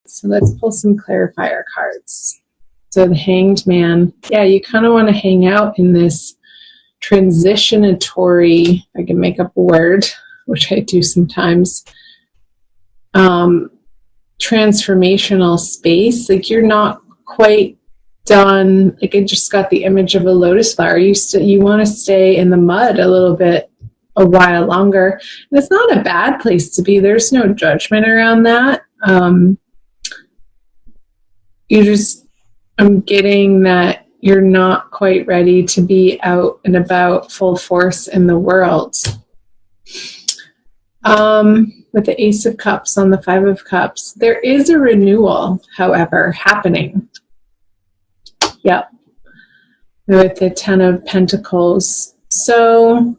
So let's pull some clarifier cards. So the Hanged Man. Yeah, you kind of want to hang out in this transitionatory, I can make up a word, which I do sometimes, transformational space. Like you're not quite done. Like I just got the image of a lotus flower. You want to stay in the mud a little bit, a while longer. And it's not a bad place to be. There's no judgment around that. I'm getting that you're not quite ready to be out and about full force in the world. With the Ace of Cups on the Five of Cups, there is a renewal, however, happening. Yep. With the Ten of Pentacles. So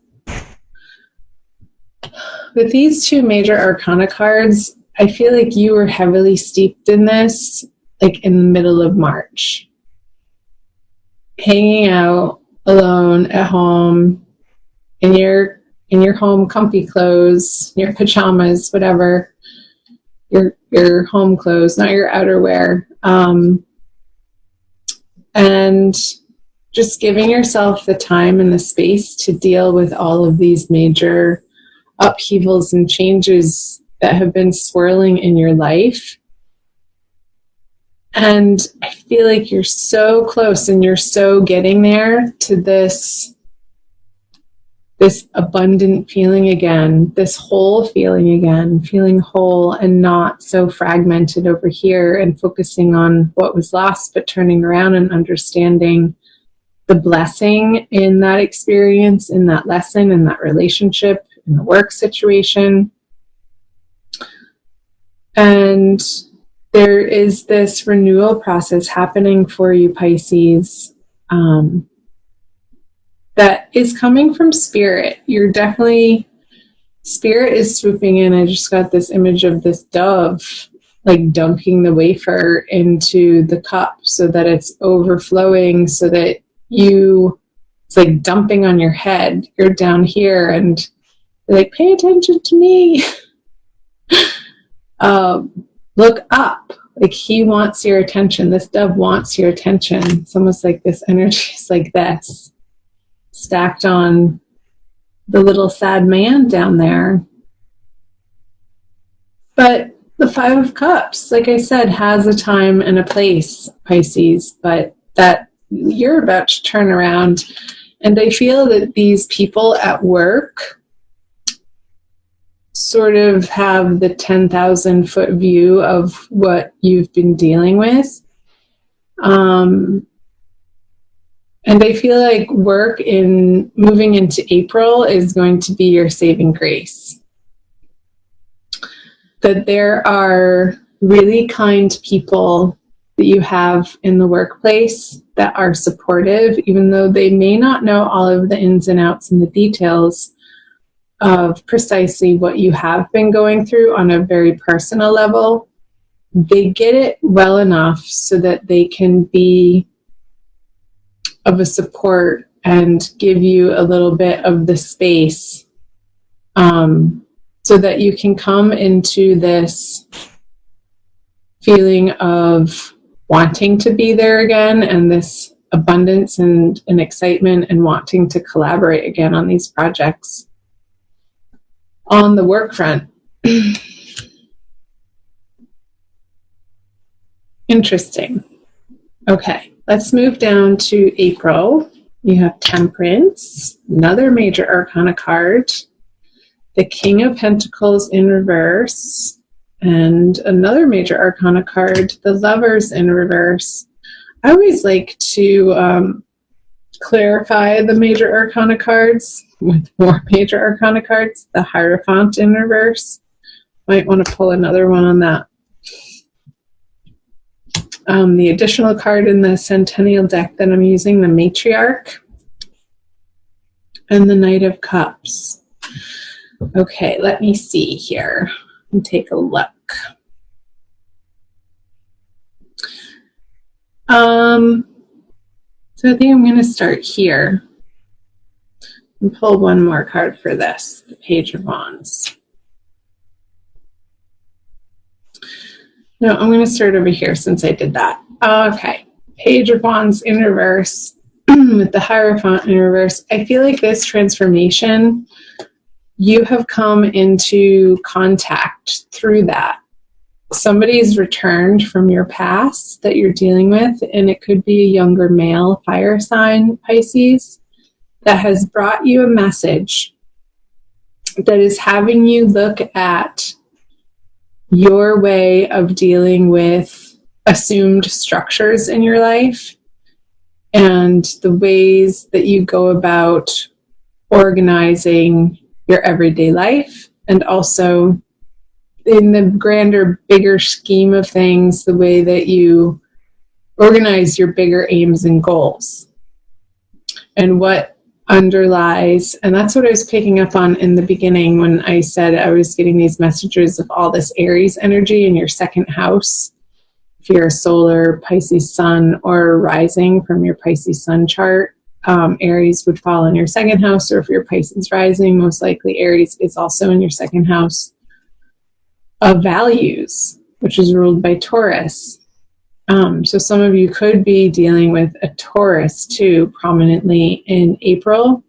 with these two major arcana cards, I feel like you were heavily steeped in this, like in the middle of March. Hanging out alone at home in your home comfy clothes, your pajamas, whatever, your home clothes, not your outerwear, and just giving yourself the time and the space to deal with all of these major upheavals and changes that have been swirling in your life. And I feel like you're so close and you're so getting there to this abundant feeling again, this whole feeling again, feeling whole and not so fragmented over here and focusing on what was lost, but turning around and understanding the blessing in that experience, in that lesson, in that relationship, in the work situation. And there is this renewal process happening for you, Pisces, that is coming from Spirit. You're definitely, Spirit is swooping in. I just got this image of this dove, like dunking the wafer into the cup so that it's overflowing, so that it's like dumping on your head. You're down here and you're like, pay attention to me. Look up. Like he wants your attention. This dove wants your attention. It's almost like this energy is like this, stacked on the little sad man down there. But the Five of Cups, like I said, has a time and a place, Pisces, but that you're about to turn around. And I feel that these people at work sort of have the 10,000 foot view of what you've been dealing with. And I feel like work in moving into April is going to be your saving grace. That there are really kind people that you have in the workplace that are supportive, even though they may not know all of the ins and outs and the details of precisely what you have been going through on a very personal level. They get it well enough so that they can be of a support and give you a little bit of the space, so that you can come into this feeling of wanting to be there again, and this abundance and excitement and wanting to collaborate again on these projects on the work front. Interesting. Okay, let's move down to April. You have Temperance, another major arcana card, the King of Pentacles in reverse, and another major arcana card, the Lovers in reverse. I always like to clarify the major arcana cards with more major arcana cards. The Hierophant in reverse. Might want to pull another one on that. The additional card in the Centennial deck that I'm using, the Matriarch, and the Knight of Cups. Okay, let me see here and take a look. So I think I'm going to start here and pull one more card for this, the Page of Wands. No, I'm going to start over here since I did that. Okay. Page of Wands in reverse with the Hierophant in reverse. I feel like this transformation, you have come into contact through that. Somebody's returned from your past that you're dealing with, and it could be a younger male fire sign, Pisces, that has brought you a message that is having you look at your way of dealing with assumed structures in your life and the ways that you go about organizing your everyday life, and also in the grander, bigger scheme of things, the way that you organize your bigger aims and goals and what underlies. And that's what I was picking up on in the beginning when I said I was getting these messages of all this Aries energy in your second house. If you're a solar Pisces sun or rising from your Pisces sun chart, Aries would fall in your second house, or if you're Pisces rising, most likely Aries is also in your second house of values, which is ruled by Taurus. So some of you could be dealing with a Taurus too, prominently in April,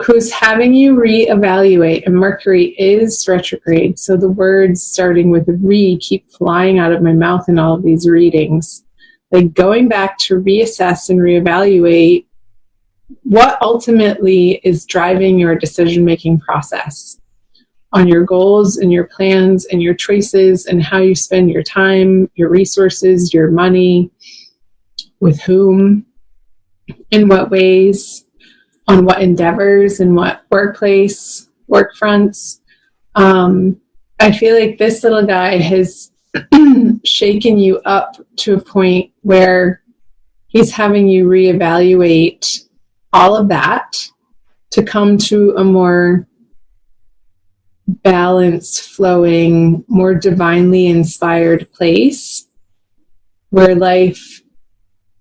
who's having you reevaluate, and Mercury is retrograde. So the words starting with re keep flying out of my mouth in all of these readings, like going back to reassess and reevaluate what ultimately is driving your decision-making process on your goals and your plans and your choices and how you spend your time, your resources, your money, with whom, in what ways, on what endeavors, in what workplace, work fronts. I feel like this little guy has shaken you up to a point where he's having you reevaluate all of that to come to a more balanced, flowing, more divinely inspired place where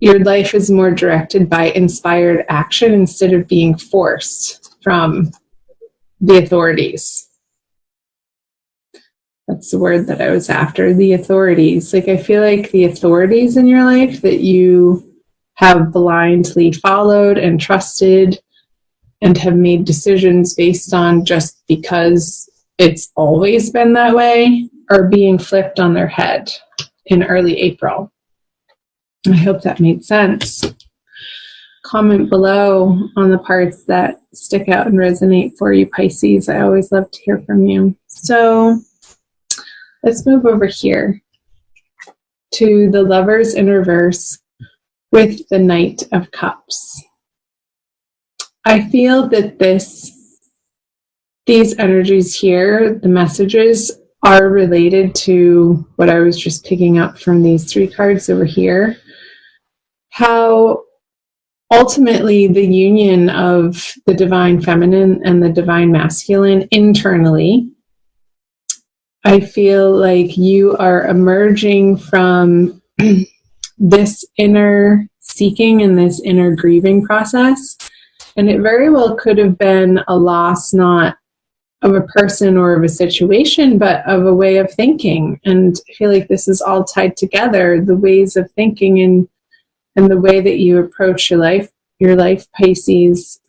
your life is more directed by inspired action instead of being forced from the authorities. That's the word that I was after, the authorities. Like, I feel like the authorities in your life that you have blindly followed and trusted and have made decisions based on just because it's always been that way, are being flipped on their head in early April. I hope that made sense. Comment below on the parts that stick out and resonate for you, Pisces. I always love to hear from you. So let's move over here to the Lovers in reverse with the Knight of Cups. I feel that these energies here, the messages, are related to what I was just picking up from these three cards over here. How ultimately the union of the divine feminine and the divine masculine internally, I feel like you are emerging from this inner seeking and this inner grieving process. And it very well could have been a loss, not of a person or of a situation, but of a way of thinking. And I feel like this is all tied together, the ways of thinking and the way that you approach your life, Pisces.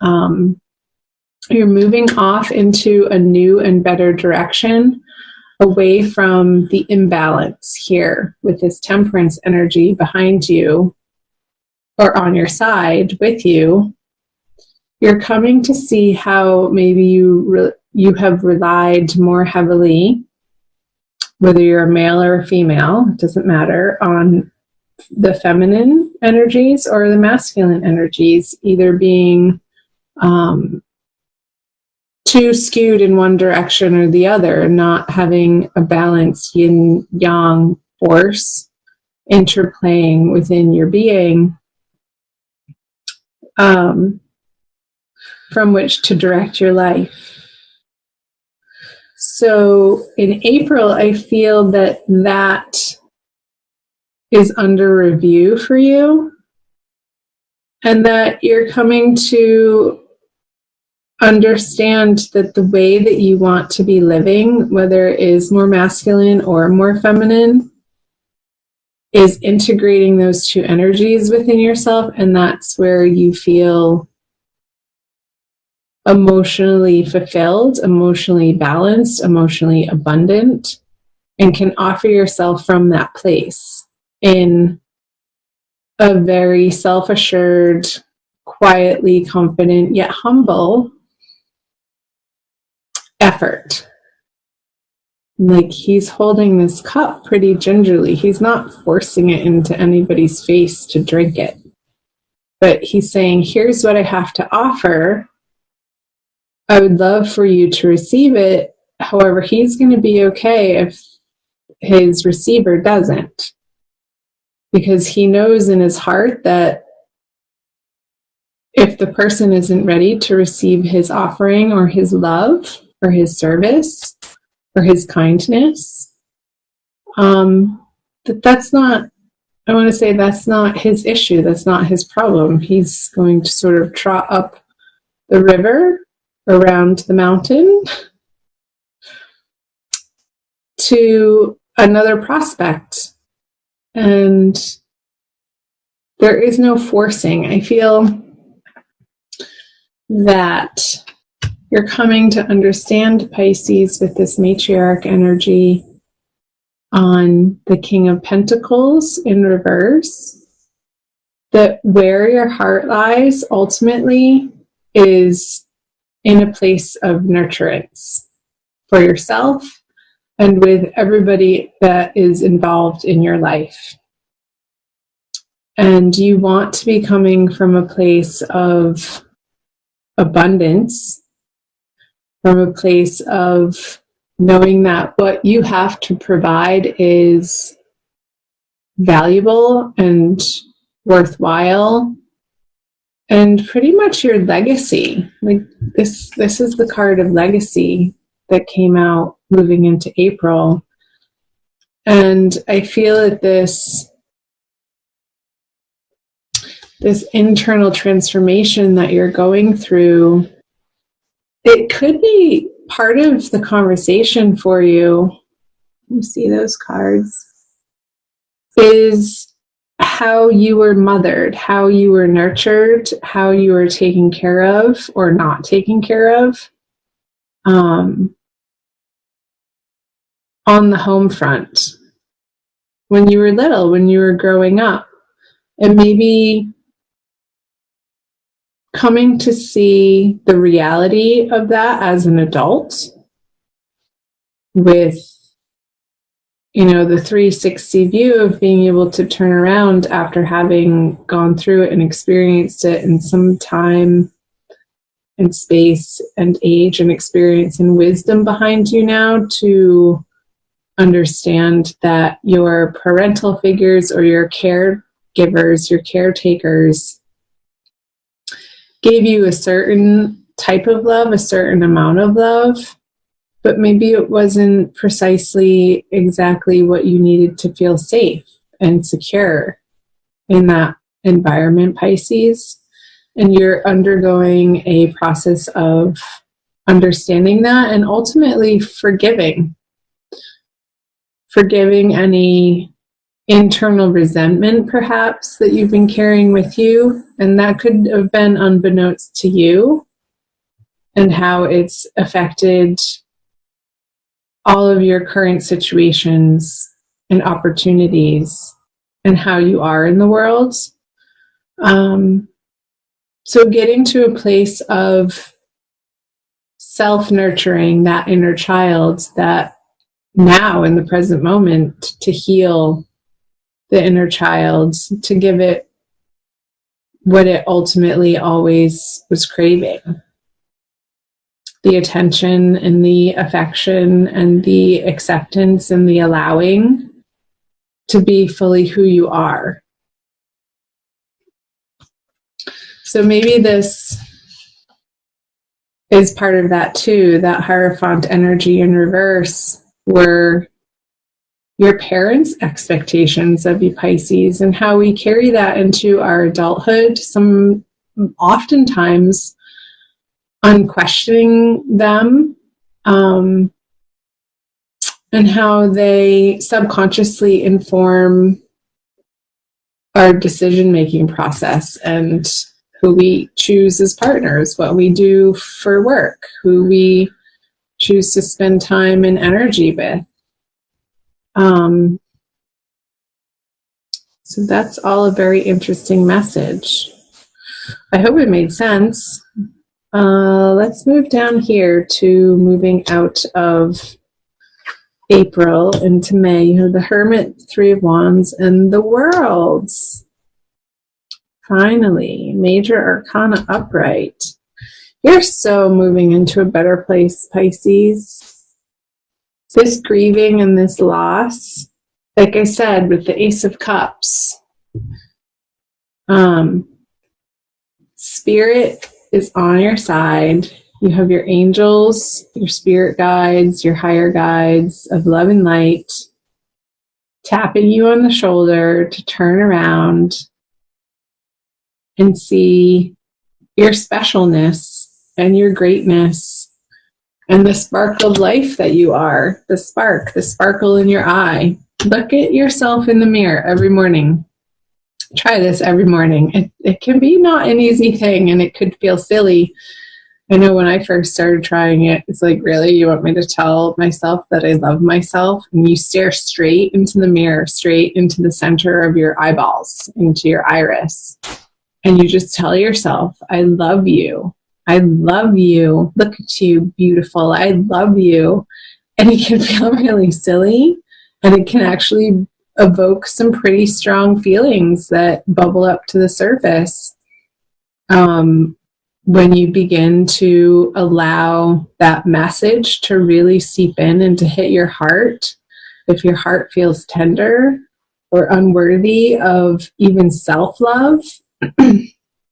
You're moving off into a new and better direction, away from the imbalance here with this Temperance energy behind you or on your side with you. You're coming to see how maybe you have relied more heavily, whether you're a male or a female, it doesn't matter, on the feminine energies or the masculine energies, either being too skewed in one direction or the other, not having a balanced yin-yang force interplaying within your being, from which to direct your life. So in April, I feel that is under review for you, and that you're coming to understand that the way that you want to be living, whether it is more masculine or more feminine, is integrating those two energies within yourself, and that's where you feel emotionally fulfilled, emotionally balanced, emotionally abundant, and can offer yourself from that place in a very self-assured, quietly confident, yet humble effort. Like, he's holding this cup pretty gingerly. He's not forcing it into anybody's face to drink it. But he's saying, here's what I have to offer. I would love for you to receive it. However, he's going to be okay if his receiver doesn't. Because he knows in his heart that if the person isn't ready to receive his offering or his love or his service or his kindness, that's not, I want to say that's not his issue. That's not his problem. He's going to sort of trot up the river around the mountain to another prospect. And there is no forcing. I feel that you're coming to understand, Pisces, with this matriarch energy on the King of Pentacles in reverse, that where your heart lies ultimately is in a place of nurturance for yourself and with everybody that is involved in your life. And you want to be coming from a place of abundance, from a place of knowing that what you have to provide is valuable and worthwhile, and pretty much your legacy. Like, this is the card of legacy that came out moving into April. And I feel that this internal transformation that you're going through, it could be part of the conversation for you. You see those cards? Is how you were mothered, how you were nurtured, how you were taken care of or not taken care of on the home front when you were little, when you were growing up. And maybe coming to see the reality of that as an adult with, the 360 view of being able to turn around after having gone through it and experienced it in some time and space and age and experience and wisdom behind you now, to understand that your parental figures or your caregivers, your caretakers, gave you a certain type of love, a certain amount of love, but maybe it wasn't precisely exactly what you needed to feel safe and secure in that environment, Pisces. And you're undergoing a process of understanding that and ultimately forgiving any internal resentment, perhaps, that you've been carrying with you. And that could have been unbeknownst to you, and how it's affected all of your current situations and opportunities and how you are in the world. So getting to a place of self-nurturing that inner child, that now in the present moment, to heal the inner child, to give it what it ultimately always was craving. The attention and the affection and the acceptance and the allowing to be fully who you are. So maybe this is part of that too, that Hierophant energy in reverse, were your parents' expectations of you, Pisces, and how we carry that into our adulthood, oftentimes unquestioning them, and how they subconsciously inform our decision-making process and who we choose as partners, what we do for work, who we choose to spend time and energy with. So that's all a very interesting message. I hope it made sense. Let's move down here to moving out of April into May. You have the Hermit, Three of Wands, and the Worlds. Finally, Major Arcana upright. You're so moving into a better place, Pisces. This grieving and this loss, like I said, with the Ace of Cups, Spirit is on your side. You have your angels, your spirit guides, your higher guides of love and light, tapping you on the shoulder to turn around and see your specialness and your greatness and the spark of life that you are, the sparkle in your eye. Look at yourself in the mirror every morning. Try this every morning. It can be not an easy thing, and it could feel silly. I know when I first started trying it, it's like, really, you want me to tell myself that I love myself? And you stare straight into the mirror, straight into the center of your eyeballs, into your iris. And you just tell yourself, I love you. I love you. Look at you, beautiful. I love you. And it can feel really silly, and it can actually evoke some pretty strong feelings that bubble up to the surface when you begin to allow that message to really seep in and to hit your heart. If your heart feels tender or unworthy of even self-love, and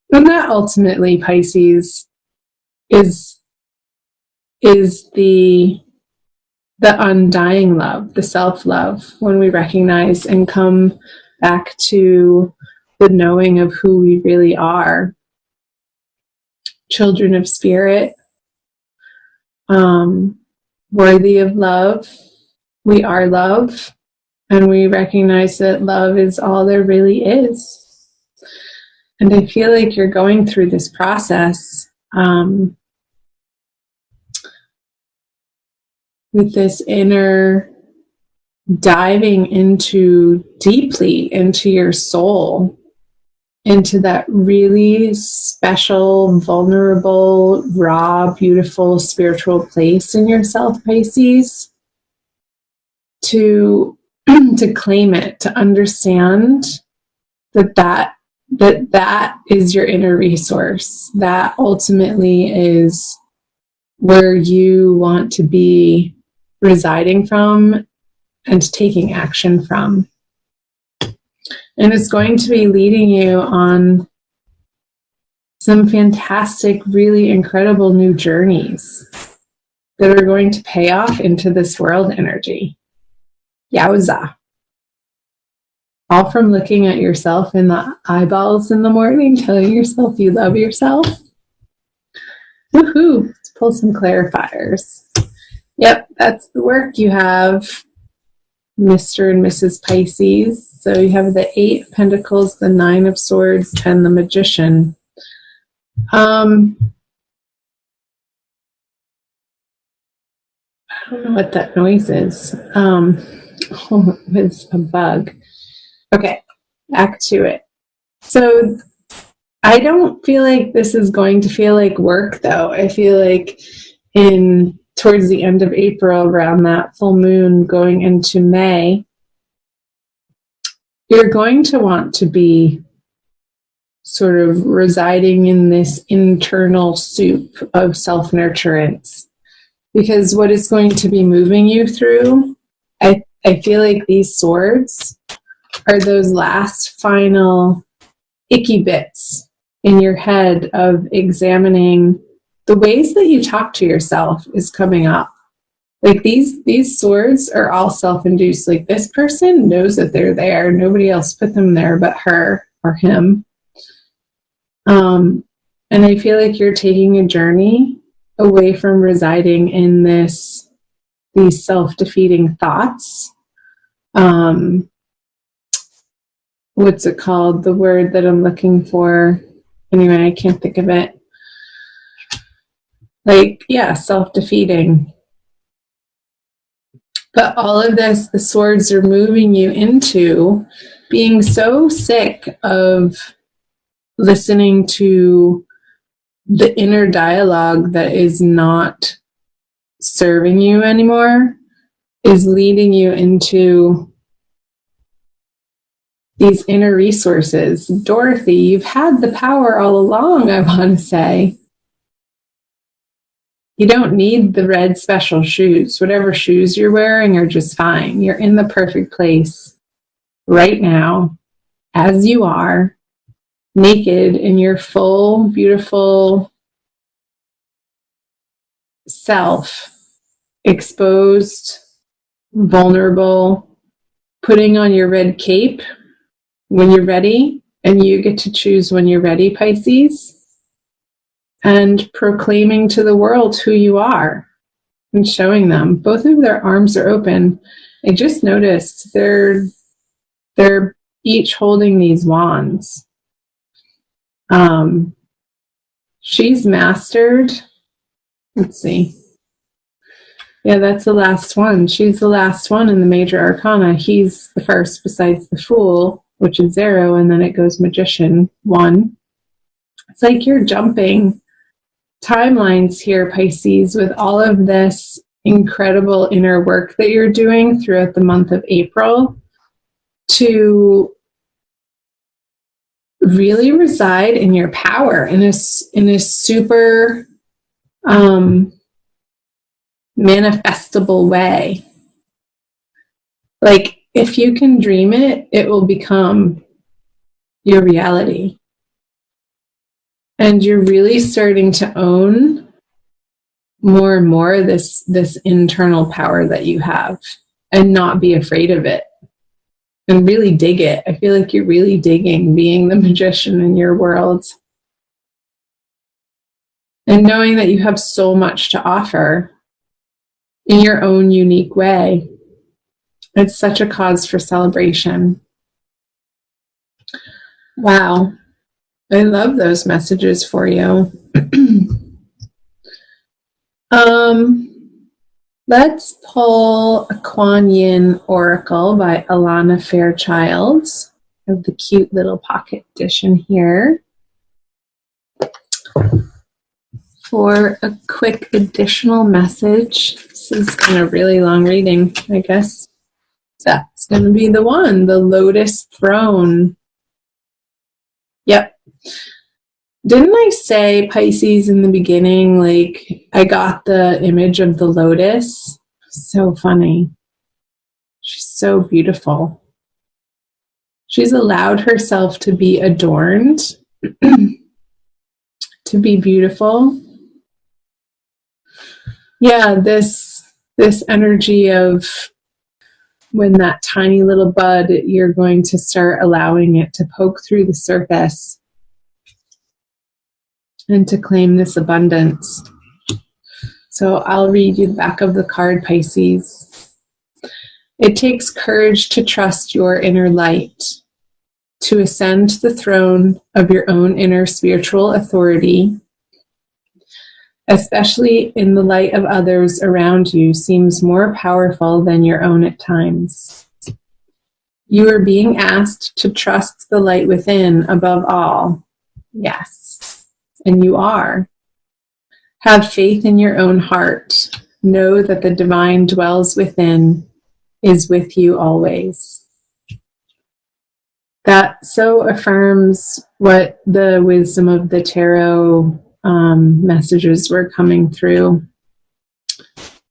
that ultimately, Pisces, is the undying love, the self-love, when we recognize and come back to the knowing of who we really are. Children of spirit, worthy of love. We are love, and we recognize that love is all there really is. And I feel like you're going through this process with this inner diving deeply into your soul, into that really special, vulnerable, raw, beautiful spiritual place in yourself, Pisces, to claim it, to understand that is your inner resource. That ultimately is where you want to be residing from and taking action from. And it's going to be leading you on some fantastic, really incredible new journeys that are going to pay off into this world energy. Yowza. All from looking at yourself in the eyeballs in the morning, telling yourself you love yourself. Woohoo! Let's pull some clarifiers. Yep, that's the work you have, Mr. and Mrs. Pisces. So you have the 8 of Pentacles, the 9 of Swords, and the Magician. I don't know what that noise is. It's a bug. Okay, back to it. So I don't feel like this is going to feel like work, though. I feel like towards the end of April, around that full moon going into May, you're going to want to be sort of residing in this internal soup of self-nurturance, because what is going to be moving you through, I feel like these swords are those last final icky bits in your head of examining the ways that you talk to yourself is coming up. Like these swords are all self-induced. Like, this person knows that they're there. Nobody else put them there but her or him. And I feel like you're taking a journey away from residing in these self-defeating thoughts. what's it called? The word that I'm looking for. Anyway, I can't think of it. Like, yeah, self-defeating. But all of this, the swords are moving you into being so sick of listening to the inner dialogue that is not serving you anymore, is leading you into these inner resources. Dorothy, you've had the power all along, I want to say. You don't need the red special shoes. Whatever shoes you're wearing are just fine. You're in the perfect place right now, as you are, naked in your full, beautiful self, exposed, vulnerable, putting on your red cape when you're ready, and you get to choose when you're ready, Pisces. And proclaiming to the world who you are and showing them. Both of their arms are open. I just noticed they're each holding these wands. She's mastered. Let's see. Yeah, that's the last one. She's the last one in the major arcana. He's the first besides the Fool, which is 0, and then it goes Magician, 1. It's like you're jumping timelines here, Pisces, with all of this incredible inner work that you're doing throughout the month of April to really reside in your power in a super manifestable way. Like, if you can dream it, it will become your reality. And you're really starting to own more and more this internal power that you have, and not be afraid of it, and really dig it. I feel like you're really digging being the magician in your world, and knowing that you have so much to offer in your own unique way. It's such a cause for celebration. Wow. I love those messages for you. Let's pull a Kuan Yin Oracle by Alana Fairchild. I have the cute little pocket edition here. For a quick additional message. This is kind of really long reading, I guess. That's going to be the one, the Lotus Throne. Yep. Didn't I say, Pisces, in the beginning, like, I got the image of the lotus? So funny. She's so beautiful. She's allowed herself to be adorned, to be beautiful. Yeah, this energy of when that tiny little bud, you're going to start allowing it to poke through the surface and to claim this abundance. So I'll read you the back of the card, Pisces. It takes courage to trust your inner light, to ascend the throne of your own inner spiritual authority, especially in the light of others around you, seems more powerful than your own at times. You are being asked to trust the light within above all. Yes. And you are. Have faith in your own heart. Know that the divine dwells within, is with you always. That so affirms what the wisdom of the tarot messages were coming through.